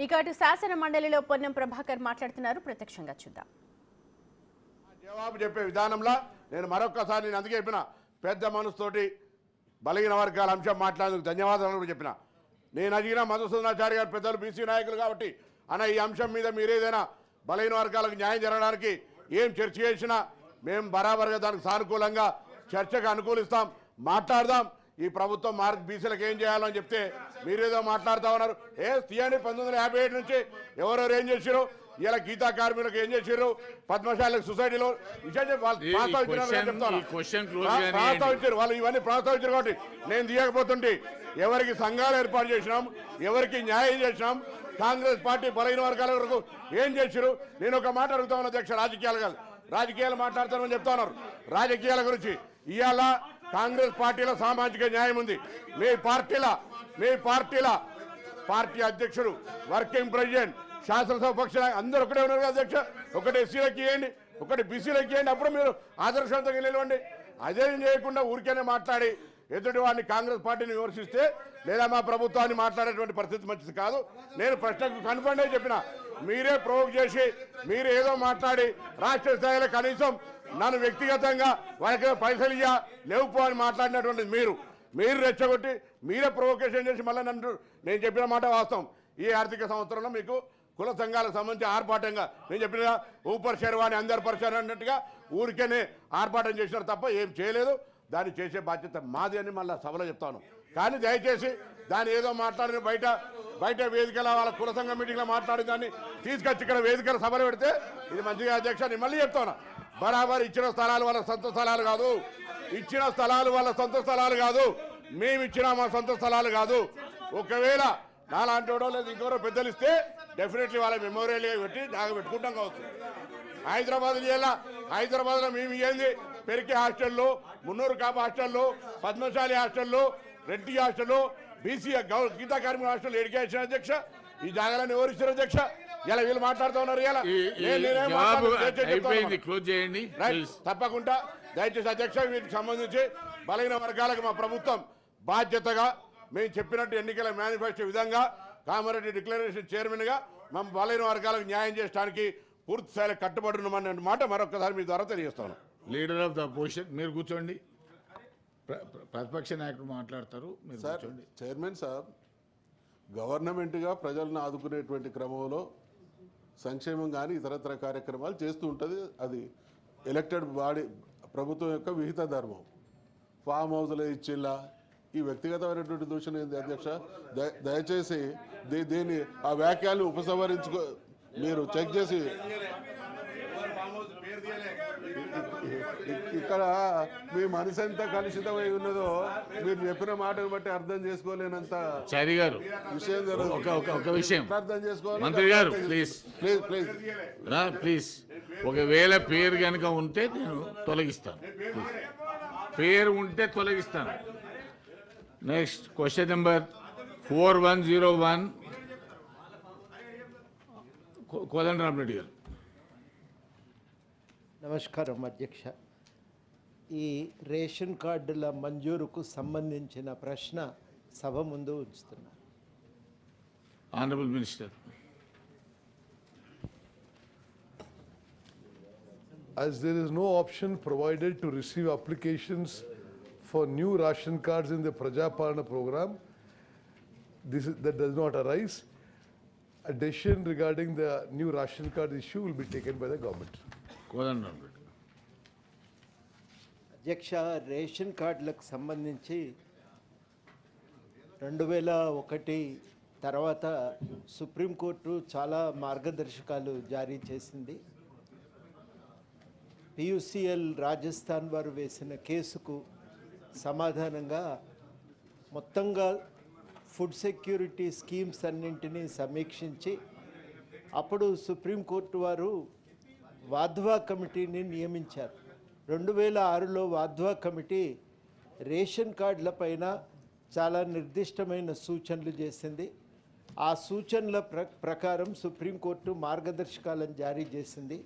ఇక అటు శాసన మండలిలో పొన్నం ప్రభాకర్ మాట్లాడుతున్నారు. ప్రత్యక్షంగా చూద్దాం. జవాబు చెప్పే విధానంలో నేను మరొక్కసారి నేను అందుకే చెప్పిన పెద్ద మనసుతోటి బలహీన వర్గాల అంశం మాట్లాడేందుకు ధన్యవాదాలు చెప్పిన. నేను అడిగిన మధుసూదనాచారి గారు పెద్దలు బీసీ నాయకులు కాబట్టి అన్న ఈ అంశం మీద మీరేదైనా బలహీన వర్గాలకు న్యాయం జరగడానికి ఏం చర్చ చేసినా మేము బరాబర్గా దానికి సానుకూలంగా చర్చకు అనుకూలిస్తాం, మాట్లాడదాం. ఈ ప్రభుత్వం బీసీలకు ఏం చేయాలని చెప్తే మీరేదో మాట్లాడుతూ ఉన్నారు. తీయండి 1957 నుంచి ఎవరెవరు ఏం చేశారు, ఇలా గీతా కార్మికులకు ఏం చేశారు, పద్మశాలకు సొసైటీలో ప్రస్తావించారు వాళ్ళు, ఇవన్నీ ప్రస్తావించారు. కాబట్టి నేను తీయకపోతుంటే ఎవరికి సంఘాలు ఏర్పాటు చేసినాం, ఎవరికి న్యాయం చేసినాం, కాంగ్రెస్ పార్టీ బలహీన వర్గాల వరకు ఏం చేశారు. నేను ఒక మాట అడుగుతా ఉన్నా అధ్యక్ష, రాజకీయాలు మాట్లాడతానని చెప్తా ఉన్నారు. రాజకీయాల గురించి ఇవాళ కాంగ్రెస్ పార్టీలో సామాజిక న్యాయం ఉంది. మీ పార్టీ అధ్యక్షుడు, వర్కింగ్ ప్రెసిడెంట్, శాసనసభ పక్ష అందరూ ఒకటే ఉన్నారు కదా అధ్యక్ష. ఒకటి ఎస్సీలకు ఇవ్వండి, ఒకటి బీసీలకు ఇవ్వండి, అప్పుడు మీరు ఆదర్శవంతంగా నిలవండి. అదేం చేయకుండా ఊరికేనే మాట్లాడి ఎదుటి వాడిని కాంగ్రెస్ పార్టీని విమర్శిస్తే లేదా మా ప్రభుత్వాన్ని మాట్లాడేటువంటి పరిస్థితి మంచిది కాదు. నేను ప్రశ్నకు కన్ఫర్మ్ అయి చెప్పిన, మీరే ప్రొవోక్ చేసి మీరు ఏదో మాట్లాడి రాష్ట్ర స్థాయిలో కనీసం నన్ను వ్యక్తిగతంగా వాళ్ళకి పైసలు ఇయ్యా లేవుపో అని మాట్లాడినటువంటి మీరు రెచ్చగొట్టి మీరే ప్రొవోకేషన్ చేసి మళ్ళీ నేను చెప్పిన మాట వాస్తవం. ఈ ఆర్థిక సంవత్సరంలో మీకు కుల సంఘాలకు సంబంధించి ఆర్భాటంగా నేను చెప్పిన ఊపర్ శర్వాణి అందరు పరిచయం అన్నట్టుగా ఊరికేనే ఆర్భాటం చేసినారు తప్ప ఏం చేయలేదు. దాన్ని చేసే బాధ్యత మాది అని మళ్ళీ సభలో చెప్తాను. కానీ దయచేసి దాన్ని ఏదో మాట్లాడిన బయట వేదికల వాళ్ళ కుల సంఘం మీటింగ్లో మాట్లాడిన దాన్ని తీసుకొచ్చి ఇక్కడ వేదికల సభలు పెడితే ఇది మంచిగా అధ్యక్ష. నేను మళ్ళీ చెప్తాను, బరాబర్ ఇచ్చిన స్థలాలు వాళ్ళ సొంత స్థలాలు కాదు, ఇచ్చిన స్థలాలు వాళ్ళ సొంత స్థలాలు కాదు, మేము ఇచ్చిన మా సొంత స్థలాలు కాదు. ఒకవేళ నాలాంటి వాడో లేదు ఇంకెవరో పెద్దలు ఇస్తే డెఫినెట్లీ వాళ్ళ మెమోరియల్గా పెట్టి జాగా పెట్టుకుంటాం కావచ్చు. హైదరాబాద్లో మేము ఏంది పెరికే హాస్టల్లో, మున్నూరు కాపు హాస్టల్లో, పద్మశాలి హాస్టల్లో, రెడ్డి హాస్టల్లో, బీసీ గీతా కార్మిక హాస్టల్ ఎడ్యుకేషన్ అధ్యక్ష. ఈ జాగాలను ఎవరు ఇచ్చారు అధ్యక్ష? ఇలా వీళ్ళు మాట్లాడుతూ ఉన్నారు. తప్పకుండా దయచేసి అధ్యక్ష వీటికి సంబంధించి బలహీన వర్గాలకు మా ప్రభుత్వం బాధ్యతగా మేము చెప్పినట్టు ఎన్నికల మేనిఫెస్టో విధంగా కామారెడ్డి డిక్లరేషన్ చైర్మన్గా మేము బలహీన వర్గాలకు న్యాయం చేయడానికి పూర్తి స్థాయిలో కట్టుబడి ఉన్నామన్న మాట మరొకసారి మీ ద్వారా తెలియజేస్తాను. లీడర్ ఆఫ్ ద అపోజిషన్ మీరు కూర్చోండి, ప్రతిపక్ష నాయకుడు మాట్లాడతారు. మీరు కూర్చోండి. చైర్మన్ సార్, గవర్నమెంట్గా ప్రజలను ఆదుకునేటువంటి క్రమంలో సంక్షేమం కానీ ఇతరత్ర కార్యక్రమాలు చేస్తూ ఉంటుంది. అది ఎలక్టెడ్ బాడీ ప్రభుత్వం యొక్క విహిత ధర్మం. ఫామ్ హౌస్లో ఇచ్చిల్లా ఈ వ్యక్తిగతమైనటువంటి దూషణ ఏంది అధ్యక్ష? దయచేసి దీన్ని ఆ వ్యాఖ్యలు ఉపసంహరించుకో, మీరు చెక్ చేసి. ఇక్కడ మీ మనసు ఎంత కలుషితమై ఉన్నదో మీరు చెప్పిన మాటను బట్టి అర్థం చేసుకోలేనంత విషయం అర్థం చేసుకోవాలి. మంత్రి గారు ప్లీజ్ ఒకవేళ పేరు కనుక ఉంటే నేను తొలగిస్తాను, పేరు ఉంటే తొలగిస్తాను. నెక్స్ట్ క్వశ్చన్ నెంబర్ 4101 కోదండరామరెడ్డి గారు. నమస్కారం అధ్యక్ష. ఈ రేషన్ కార్డుల మంజూరుకు సంబంధించిన ప్రశ్న సభ ముందు ఉంచుతున్నా. Honourable minister. As there is no option provided to receive applications for new ration cards in the Praja Palana program, that does not arise. A decision regarding the new ration card issue will be taken by the government. అధ్యక్ష, ration కార్డులకు సంబంధించి 2001 తర్వాత supreme court చాలా మార్గదర్శకాలు జారీ చేసింది. PUCL Rajasthan వారు వేసిన కేసుకు సమాధానంగా మొత్తంగా ఫుడ్ సెక్యూరిటీ స్కీమ్స్ అన్నింటినీ సమీక్షించి అప్పుడు సుప్రీంకోర్టు వారు వాధ్వా కమిటీని నియమించారు. 2006లో వాధ్వా కమిటీ రేషన్ కార్డుల పైన చాలా నిర్దిష్టమైన సూచనలు చేసింది. ఆ సూచనల ప్రకారం సుప్రీంకోర్టు మార్గదర్శకాలను జారీ చేసింది.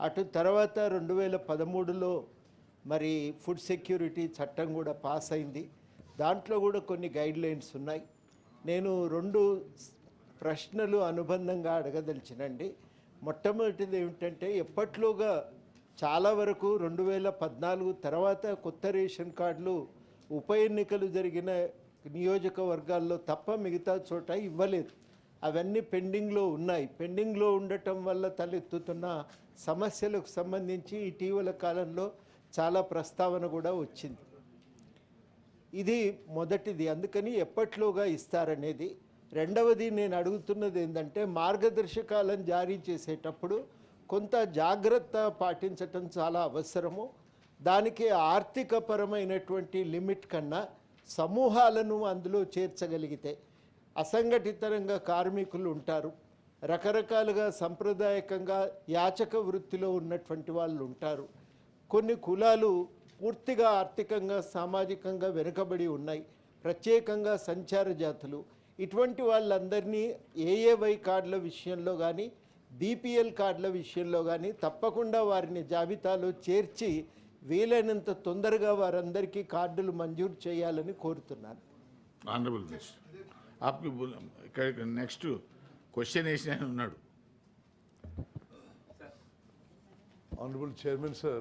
అటు తర్వాత 2013లో మరి ఫుడ్ సెక్యూరిటీ చట్టం కూడా పాస్ అయింది. దాంట్లో కూడా కొన్ని గైడ్ లైన్స్ ఉన్నాయి. నేను 2 ప్రశ్నలు అనుబంధంగా అడగదలిచినండి. మొట్టమొదటిది ఏమిటంటే, ఎప్పట్లోగా చాలా వరకు 2014 తర్వాత కొత్త రేషన్ కార్డులు ఉప ఎన్నికలు జరిగిన నియోజకవర్గాల్లో తప్ప మిగతా చోట ఇవ్వలేదు. అవన్నీ పెండింగ్లో ఉన్నాయి. పెండింగ్లో ఉండటం వల్ల తలెత్తుతున్న సమస్యలకు సంబంధించి ఇటీవల కాలంలో చాలా ప్రస్తావన కూడా వచ్చింది. ఇది మొదటిది, అందుకని ఎప్పట్లోగా ఇస్తారనేది. రెండవది నేను అడుగుతున్నది ఏంటంటే, మార్గదర్శకాలను జారీ చేసేటప్పుడు కొంత జాగ్రత్త పాటించటం చాలా అవసరము. దానికి ఆర్థికపరమైనటువంటి లిమిట్ కన్నా సమూహాలను అందులో చేర్చగలిగితే, అసంఘటితంగా కార్మికులు ఉంటారు, రకరకాలుగా సంప్రదాయకంగా యాచక వృత్తిలో ఉన్నటువంటి వాళ్ళు ఉంటారు, కొన్ని కులాలు పూర్తిగా ఆర్థికంగా సామాజికంగా వెనుకబడి ఉన్నాయి, ప్రత్యేకంగా సంచార జాతులు, ఇటువంటి వాళ్ళందరినీ ఏఏవై కార్డుల విషయంలో కానీ బీపీఎల్ కార్డుల విషయంలో కానీ తప్పకుండా వారిని జాబితాలో చేర్చి వీలైనంత తొందరగా వారందరికీ కార్డులు మంజూరు చేయాలని కోరుతున్నాను. ఆనరబుల్ మినిస్టర్ ఆప్కి ఇక్కడ నెక్స్ట్ క్వశ్చన్ వేసిన ఉన్నాడు. Honorable Chairman, sir,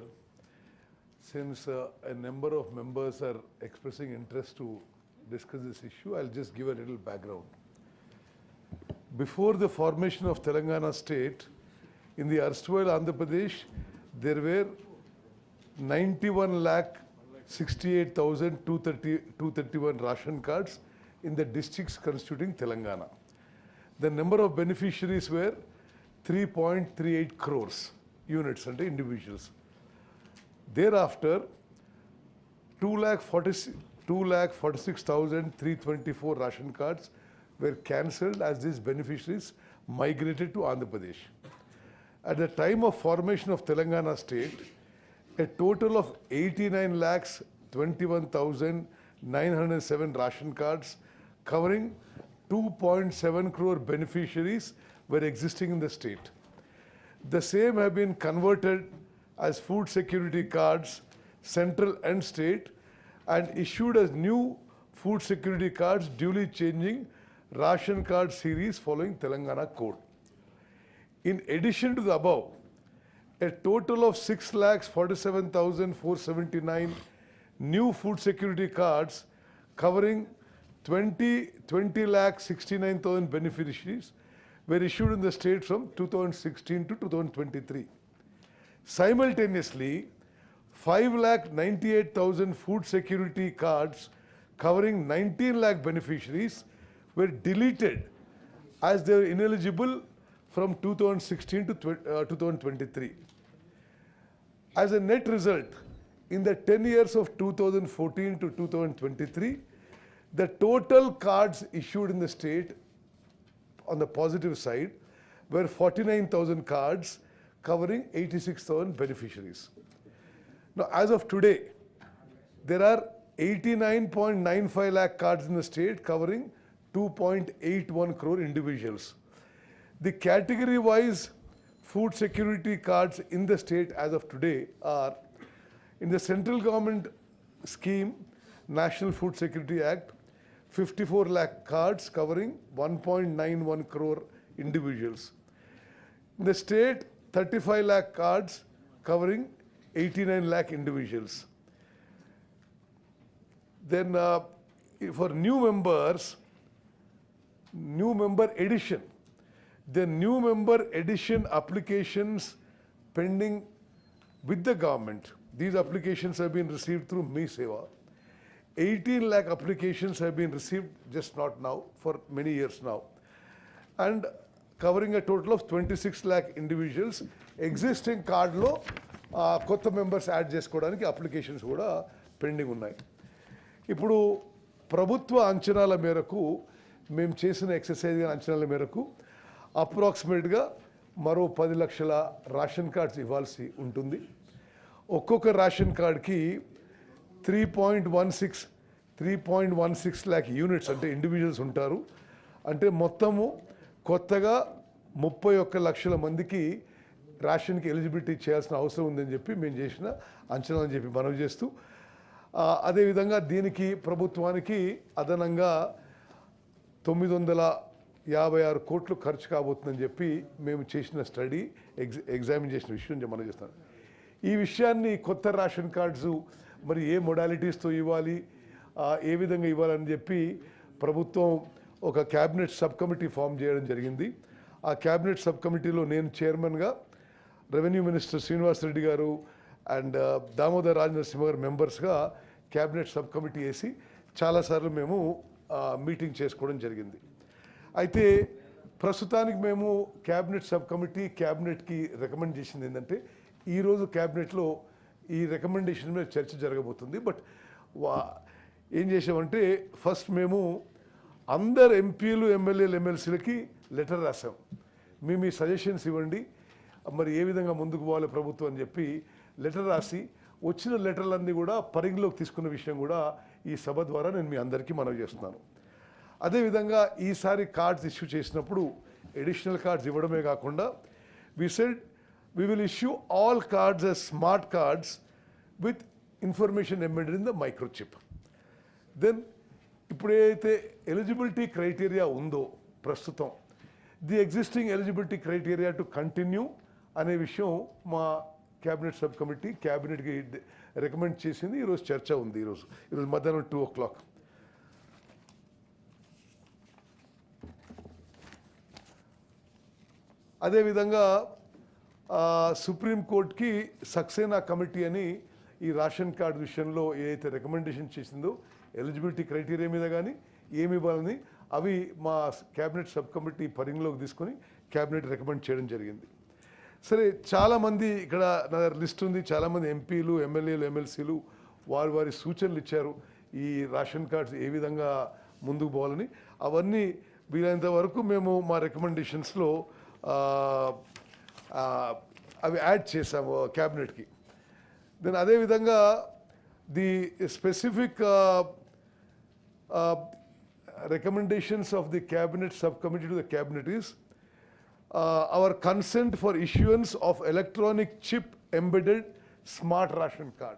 since a number of members are expressing interest to discuss this issue, I'll just give a little background. Before the formation of Telangana state, in the erstwhile Andhra Pradesh, there were 91,68,231 ration cards in the districts constituting Telangana. The number of beneficiaries were 3.38 crores units and individuals. Thereafter, 2,46,324 ration cards were cancelled as these beneficiaries migrated to Andhra Pradesh. At the time of formation of Telangana state, a total of 89,21,907 ration cards covering 2.7 crore beneficiaries were existing in the state. The same have been converted as food security cards, central and state, and issued as new food security cards, duly changing ration card series following Telangana code. In addition to the above, a total of 6,47,479 new food security cards covering 20,69,000 beneficiaries were issued in the state from 2016 to 2023. Simultaneously, 5,98,000 food security cards covering 19 lakh beneficiaries were deleted as they were ineligible from 2016 to 2023. As a net result, in the 10 years of 2014 to 2023, the total cards issued in the state on the positive side were 49,000 cards covering 86,000 beneficiaries. Now, as of today, there are 89.95 lakh cards in the state covering 2.81 crore individuals. The category-wise food security cards in the state as of today are: in the central government scheme, National Food Security Act, 54 lakh cards covering 1.91 crore individuals. In the state, 35 lakh cards covering 89 lakh individuals. Then for new members, new member addition, the new member addition applications pending with the government, these applications have been received through Me Seva. 18 lakh applications have been received just not now, for many years now, and covering a total of 26 lakh individuals. Existing card lo కొత్త members add చేసుకోవడానికి applications కూడా pending ఉన్నాయి. ఇప్పుడు ప్రభుత్వ అంచనాల మేరకు, మేము చేసిన ఎక్సర్సైజ్ అంచనాల మేరకు అప్రాక్సిమేట్గా మరో 10 లక్షల రేషన్ కార్డ్స్ ఇవ్వాల్సి ఉంటుంది. ఒక్కొక్క రేషన్ కార్డ్కి 3.16 ల్యాక్ యూనిట్స్ అంటే ఇండివిజువల్స్ ఉంటారు. అంటే మొత్తము కొత్తగా 31 లక్షల మందికి రేషన్కి ఎలిజిబిలిటీ చేయాల్సిన అవసరం ఉందని చెప్పి మేము చేసిన అంచనా అని చెప్పి మనవి చేస్తూ, అదేవిధంగా దీనికి ప్రభుత్వానికి అదనంగా 56 కోట్లు ఖర్చు కాబోతుందని చెప్పి మేము చేసిన స్టడీ ఎగ్జామిన్ చేసిన విషయం మనం చేస్తాను. ఈ విషయాన్ని కొత్త రేషన్ కార్డ్స్ మరి ఏ మొడాలిటీస్తో ఇవ్వాలి, ఏ విధంగా ఇవ్వాలని చెప్పి ప్రభుత్వం ఒక క్యాబినెట్ సబ్ కమిటీ ఫామ్ చేయడం జరిగింది. ఆ క్యాబినెట్ సబ్ కమిటీలో నేను చైర్మన్గా, రెవెన్యూ మినిస్టర్ శ్రీనివాస్ రెడ్డి గారు అండ్ దామోదర్ రాజనరసింహ గారు మెంబర్స్గా క్యాబినెట్ సబ్ కమిటీ వేసి చాలాసార్లు మేము మీటింగ్ చేసుకోవడం జరిగింది. అయితే ప్రస్తుతానికి మేము క్యాబినెట్ సబ్ కమిటీ క్యాబినెట్కి రికమెండ్ చేసింది ఏంటంటే, ఈరోజు క్యాబినెట్లో ఈ రికమెండేషన్ మీద చర్చ జరగబోతుంది. బట్ ఏం చేసామంటే, ఫస్ట్ మేము అందరు ఎంపీలు, ఎమ్మెల్యేలు, ఎమ్మెల్సీలకి లెటర్ రాసాం. మీ మీ సజెషన్స్ ఇవ్వండి, మరి ఏ విధంగా ముందుకు పోవాలి ప్రభుత్వం అని చెప్పి లెటర్ రాసి, వచ్చిన లెటర్లన్నీ కూడా పరిగణలోకి తీసుకున్న విషయం కూడా ఈ సభ ద్వారా నేను మీ అందరికీ మనవి చేస్తున్నాను. అదేవిధంగా ఈసారి కార్డ్స్ ఇష్యూ చేసినప్పుడు ఎడిషనల్ కార్డ్స్ ఇవ్వడమే కాకుండా we said we will issue all cards as smart cards with information embedded in the microchip. Then ఇప్పుడైతే ఎలిజిబిలిటీ క్రైటీరియా ఉందో ప్రస్తుతం, the existing eligibility criteria to continue అనే విషయం మా క్యాబినెట్ సబ్ కమిటీ క్యాబినెట్కి రికమెండ్ చేసింది. ఈరోజు చర్చ ఉంది. ఈరోజు మధ్యాహ్నం 2 o'clock. అదేవిధంగా సుప్రీంకోర్టుకి సక్సేనా కమిటీ అని ఈ రేషన్ కార్డు విషయంలో ఏదైతే రికమెండేషన్ చేసిందో ఎలిజిబిలిటీ క్రైటీరియా మీద కానీ ఏమి ఇవ్వాలని అవి మా క్యాబినెట్ సబ్ కమిటీ పరిగణలోకి తీసుకొని క్యాబినెట్ రికమెండ్ చేయడం జరిగింది. సరే, చాలామంది ఇక్కడ నా దగ్గర లిస్ట్ ఉంది, చాలామంది ఎంపీలు, ఎమ్మెల్యేలు, ఎమ్మెల్సీలు వారి సూచనలు ఇచ్చారు ఈ రేషన్ కార్డ్స్ ఏ విధంగా ముందుకు పోవాలని. అవన్నీ వీలైనంత వరకు మేము మా రికమెండేషన్స్లో అవి యాడ్ చేసాము క్యాబినెట్కి. దెన్ అదేవిధంగా the specific recommendations of the cabinet subcommittee to the cabinet is our consent for issuance of electronic chip embedded smart ration card.